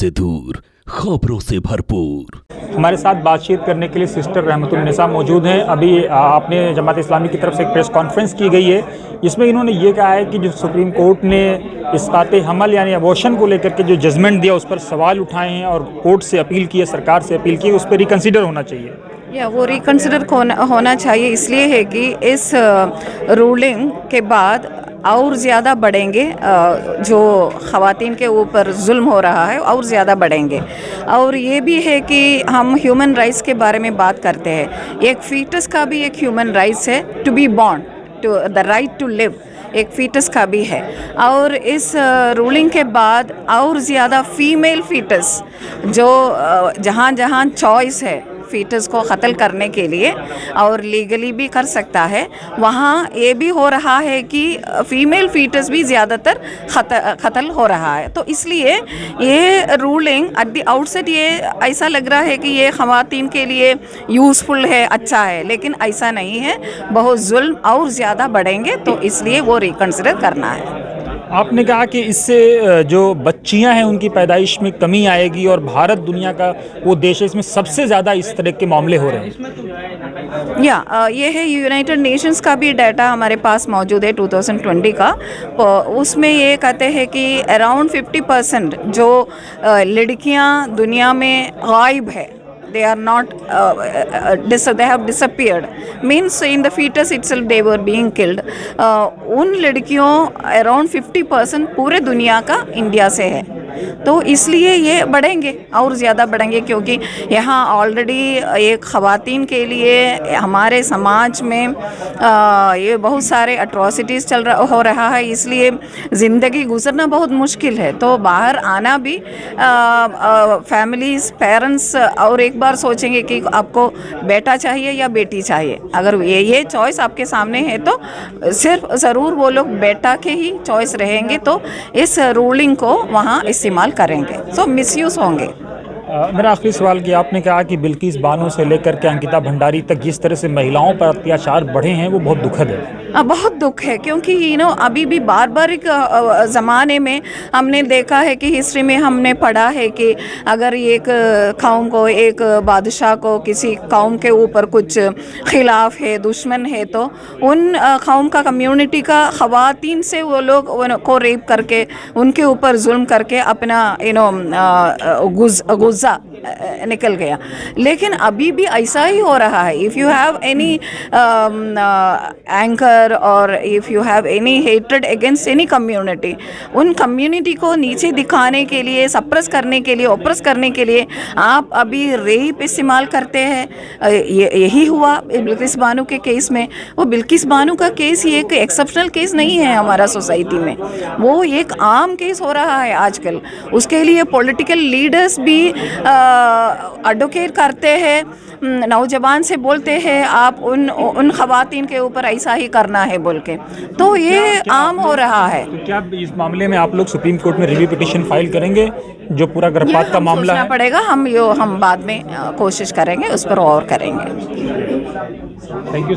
से दूर, खबरों से भरपूर। हमारे साथ बातचीत करने के लिए सिस्टर रहमतुन्निसा मौजूद हैं। अभी आपने जमात इस्लामी की तरफ से एक प्रेस कॉन्फ्रेंस की गई है, इसमें इन्होंने ये कहा है कि जो सुप्रीम कोर्ट ने इस्कात हमल यानी अबॉर्शन को लेकर के जो जजमेंट दिया उस पर सवाल उठाए हैं और कोर्ट से अपील की है, सरकार से अपील की है, उस पर रिकन्सिडर होना चाहिए। या वो रिकन्सिडर होना चाहिए इसलिए है कि इस रूलिंग के बाद और ज़्यादा बढ़ेंगे, जो ख़वातीन के ऊपर जुल्म हो रहा है और ज़्यादा बढ़ेंगे। और ये भी है कि हम ह्यूमन राइट्स के बारे में बात करते हैं, एक फीटस का भी एक ह्यूमन राइट्स है, to be born, to the right to live, एक फीटस का भी है। और इस रूलिंग के बाद और ज़्यादा फीमेल फीटस जो जहाँ जहाँ चॉइस है फीटस को क़त्ल करने के लिए और लीगली भी कर सकता है, वहाँ ये भी हो रहा है कि फ़ीमेल फीटस भी ज़्यादातर क़त्ल हो रहा है। तो इसलिए ये रूलिंग एट द आउटसेट ये ऐसा लग रहा है कि ये ख़वातीन के लिए यूज़फुल है, अच्छा है, लेकिन ऐसा नहीं है, बहुत जुल्म और ज़्यादा बढ़ेंगे, तो इसलिए वो रिकन्सिडर करना है। आपने कहा कि इससे जो बच्चियां हैं उनकी पैदाइश में कमी आएगी और भारत दुनिया का वो देश है इसमें सबसे ज़्यादा इस तरह के मामले हो रहे हैं। ये है यूनाइटेड नेशंस का भी डाटा हमारे पास मौजूद है 2020 का। उसमें ये कहते हैं कि अराउंड 50% जो लड़कियां दुनिया में गायब है, they are not they have disappeared, means in the fetus itself they were being killed। उन लड़कियों अराउंड 50% पूरे दुनिया का इंडिया से है। तो इसलिए ये बढ़ेंगे और ज़्यादा बढ़ेंगे, क्योंकि यहाँ ऑलरेडी एक ख़वातीन के लिए हमारे समाज में ये बहुत सारे अट्रॉसिटीज़ हो रहा है, इसलिए ज़िंदगी गुजरना बहुत मुश्किल है। तो बाहर आना भी फैमिलीज़, पेरेंट्स और एक बार सोचेंगे कि आपको बेटा चाहिए या बेटी चाहिए। अगर ये चॉइस आपके सामने है तो सिर्फ ज़रूर वो लोग बेटा के ही चॉइस रहेंगे, तो इस रूलिंग को वहाँ इस्तेमाल करेंगे, सो मिसयूज़ होंगे। मेरा आखिरी सवाल कि आपने कहा कि बिल्किस बानो से लेकर के अंकिता भंडारी तक जिस तरह से महिलाओं पर अत्याचार बढ़े हैं वो बहुत दुखद है। बहुत दुख है, क्योंकि अभी भी बारबारिक ज़माने में हमने देखा है कि हिस्ट्री में हमने पढ़ा है कि अगर एक कौम को, एक बादशाह को किसी कौम के ऊपर कुछ खिलाफ है, दुश्मन है, तो उन कौम का, कम्युनिटी का ख़वातीन से वो लोग को रेप करके उनके ऊपर जुल्म करके अपना गुज़ा निकल गया। लेकिन अभी भी ऐसा ही हो रहा है। If you have any anger और if you have any hatred against any community, उन कम्युनिटी को नीचे दिखाने के लिए, सप्रेस करने के लिए, ओप्रेस करने के लिए आप अभी रेप इस्तेमाल करते हैं। यही हुआ बिल्किस बानो के केस में। वो बिल्किस बानो का केस ये एक एक्सेप्शनल केस नहीं है हमारा सोसाइटी में, वो एक आम केस हो रहा है आजकल। उसके लिए पॉलिटिकल लीडर्स भी एडवोकेट करते हैं, नौजवान से बोलते हैं आप उन ख़वातीन के ऊपर ऐसा ही करना है बोल के, तो ये आम हो रहा है। तो क्या इस मामले में आप लोग सुप्रीम कोर्ट में रिव्यू पिटीशन फाइल करेंगे? जो पूरा गर्भपात का मामला है पड़ेगा, हम बाद में कोशिश करेंगे, उस पर और करेंगे। Thank you.